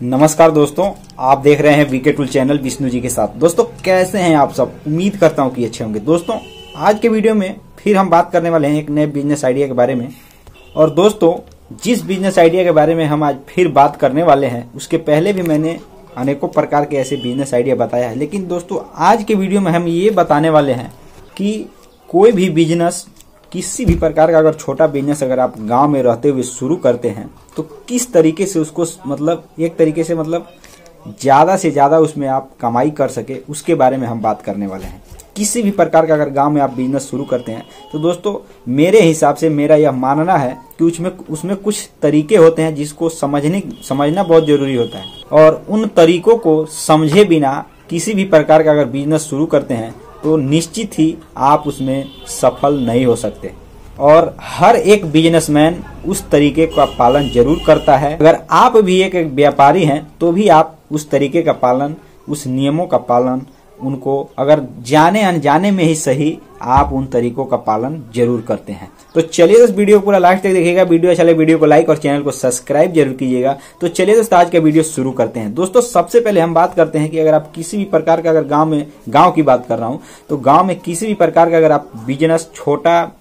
नमस्कार दोस्तों, आप देख रहे हैं VK tool channel Vishnu ji के साथ। दोस्तों कैसे हैं आप सब? उम्मीद करता हूं कि अच्छे होंगे। दोस्तों आज के वीडियो में फिर हम बात करने वाले हैं एक नए बिजनेस आइडिया के बारे में। और दोस्तों जिस बिजनेस आइडिया के बारे में हम आज फिर बात करने वाले हैं, उसके पहले भी मैंने अनेकों प्रकार के ऐसे बिजनेस आइडिया बताया है, लेकिन दोस्तों आज के वीडियो में हम ये बताने वाले हैं कि कोई भी बिजनेस, किसी भी प्रकार का अगर छोटा बिजनेस अगर आप गांव में रहते हुए शुरू करते हैं तो किस तरीके से उसको एक तरीके से ज्यादा से ज्यादा उसमें आप कमाई कर सके, उसके बारे में हम बात करने वाले हैं। किसी भी प्रकार का अगर गांव में आप बिजनेस शुरू करते हैं तो दोस्तों मेरे हिसाब से मेरा यह मानना है कि उसमें कुछ तरीके होते हैं जिसको समझना बहुत जरूरी होता है। और उन तरीकों को समझे बिना किसी भी प्रकार का अगर बिजनेस शुरू करते हैं तो निश्चित ही आप उसमें सफल नहीं हो सकते। और हर एक बिजनेसमैन उस तरीके का पालन जरूर करता है। अगर आप भी एक व्यापारी हैं तो भी आप उस तरीके का पालन, उस नियमों का पालन, उनको अगर जाने अनजाने में ही सही, आप उन तरीकों का पालन जरूर करते हैं। तो चलिए इस वीडियो को पूरा लास्ट तक देखिएगा। वीडियो अच्छा लगे वीडियो को लाइक और चैनल को सब्सक्राइब जरूर कीजिएगा। तो चलिए दोस्तों आज का वीडियो शुरू करते हैं। दोस्तों सबसे पहले हम बात करते हैं कि अगर आप किसी भी प्रकार का, अगर गांव की बात कर रहा हूं, तो गांव में किसी भी प्रकार का अगर आप बिजनेस, छोटा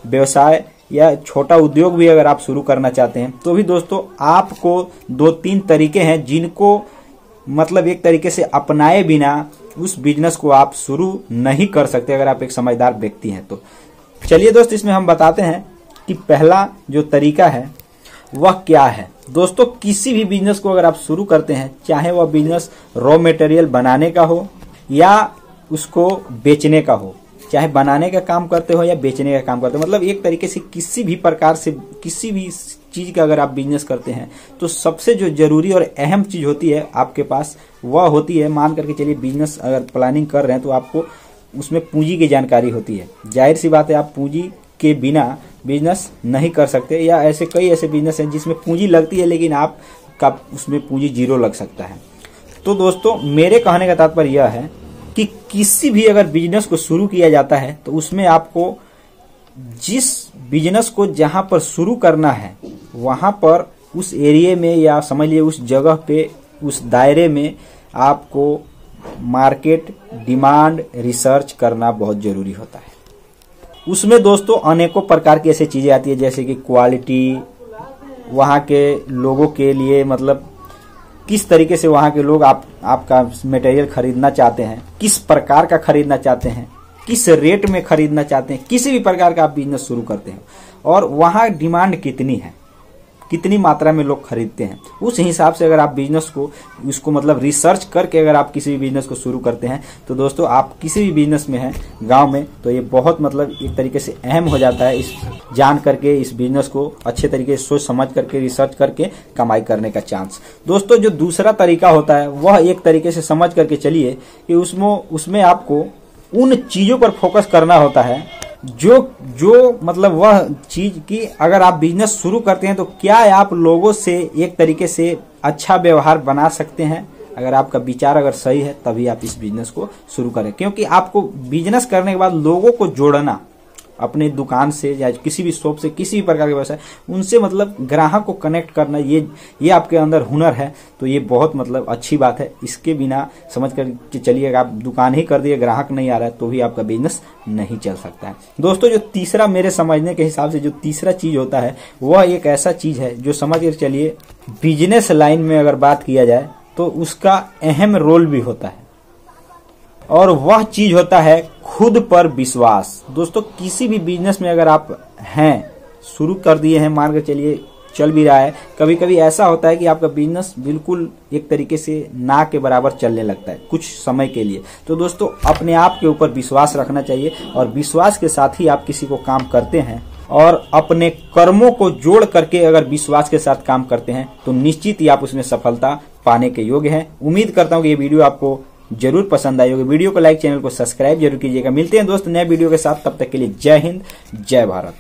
व्यवसाय या छोटा उद्योग भी अगर आप शुरू करना चाहते हैं तो भी दोस्तों आपको 2-3 तरीके हैं जिनको एक तरीके से अपनाए बिना उस बिजनेस को आप शुरू नहीं कर सकते अगर आप एक समझदार व्यक्ति हैं तो। चलिए दोस्त इसमें हम बताते हैं कि पहला जो तरीका है वह क्या है। दोस्तों किसी भी बिजनेस को अगर आप शुरू करते हैं, चाहे वह बिजनेस रॉ मटेरियल बनाने का हो या उसको बेचने का हो, चाहे बनाने का काम करते हो या बेचने का काम करते हो, एक तरीके से किसी भी प्रकार से किसी भी चीज का अगर आप बिजनेस करते हैं तो सबसे जो जरूरी और अहम चीज होती है आपके पास, वह होती है, मान करके चलिए बिजनेस अगर प्लानिंग कर रहे हैं तो आपको उसमें पूंजी की जानकारी होती है। जाहिर सी बात है आप पूंजी के बिना बिजनेस नहीं कर सकते, या ऐसे कई ऐसे बिजनेस हैं जिसमें पूंजी लगती है लेकिन आपका उसमें पूंजी जीरो लग सकता है। तो दोस्तों मेरे कहने का तात्पर्य यह है कि किसी भी अगर बिजनेस को शुरू किया जाता है तो उसमें आपको जिस बिजनेस को जहां पर शुरू करना है वहां पर उस एरिया में, या समझ लीजिए उस जगह पे, उस दायरे में आपको मार्केट डिमांड रिसर्च करना बहुत जरूरी होता है। उसमें दोस्तों अनेकों प्रकार की ऐसी चीजें आती है जैसे कि क्वालिटी, वहां के लोगों के लिए किस तरीके से वहां के लोग आपका मटेरियल खरीदना चाहते हैं, किस प्रकार का खरीदना चाहते हैं, किस रेट में खरीदना चाहते हैं। किसी भी प्रकार का आप बिजनेस शुरू करते हैं और वहां डिमांड कितनी है, कितनी मात्रा में लोग खरीदते हैं, उस हिसाब से अगर आप बिजनेस को रिसर्च करके अगर आप किसी भी बिजनेस को शुरू करते हैं तो दोस्तों आप किसी भी बिजनेस में हैं गांव में तो ये बहुत एक तरीके से अहम हो जाता है। इस जान करके इस बिजनेस को अच्छे तरीके से सोच समझ करके रिसर्च करके कमाई करने का चांस। दोस्तों जो दूसरा तरीका होता है वह एक तरीके से समझ करके चलिए कि उसमें आपको उन चीजों पर फोकस करना होता है जो वह चीज की अगर आप बिजनेस शुरू करते हैं तो क्या आप लोगों से एक तरीके से अच्छा व्यवहार बना सकते हैं। अगर आपका विचार अगर सही है तभी आप इस बिजनेस को शुरू करें, क्योंकि आपको बिजनेस करने के बाद लोगों को जोड़ना, अपने दुकान से या किसी भी शॉप से, किसी भी प्रकार के व्यवसाय, उनसे ग्राहक को कनेक्ट करना, ये आपके अंदर हुनर है तो ये बहुत अच्छी बात है। इसके बिना समझ कर चलिए आप दुकान ही कर दिए, ग्राहक नहीं आ रहा है तो भी आपका बिजनेस नहीं चल सकता है। दोस्तों जो तीसरा, मेरे समझने के हिसाब से जो तीसरा चीज होता है वह एक ऐसा चीज है जो समझ कर चलिए बिजनेस लाइन में अगर बात किया जाए तो उसका अहम रोल भी होता है, और वह चीज होता है खुद पर विश्वास। दोस्तों किसी भी बिजनेस में अगर आप हैं, शुरू कर दिए हैं, मान कर चलिए चल भी रहा है, कभी कभी ऐसा होता है कि आपका बिजनेस बिल्कुल एक तरीके से ना के बराबर चलने लगता है कुछ समय के लिए। तो दोस्तों अपने आप के ऊपर विश्वास रखना चाहिए, और विश्वास के साथ ही आप किसी को काम करते हैं और अपने कर्मों को जोड़ करके अगर विश्वास के साथ काम करते हैं तो निश्चित ही आप उसमें सफलता पाने के योग्य हैं। उम्मीद करता हूँ कि ये वीडियो आपको जरूर पसंद आई होगी। वीडियो को लाइक, चैनल को सब्सक्राइब जरूर कीजिएगा। मिलते हैं दोस्त नए वीडियो के साथ, तब तक के लिए जय हिंद, जय भारत।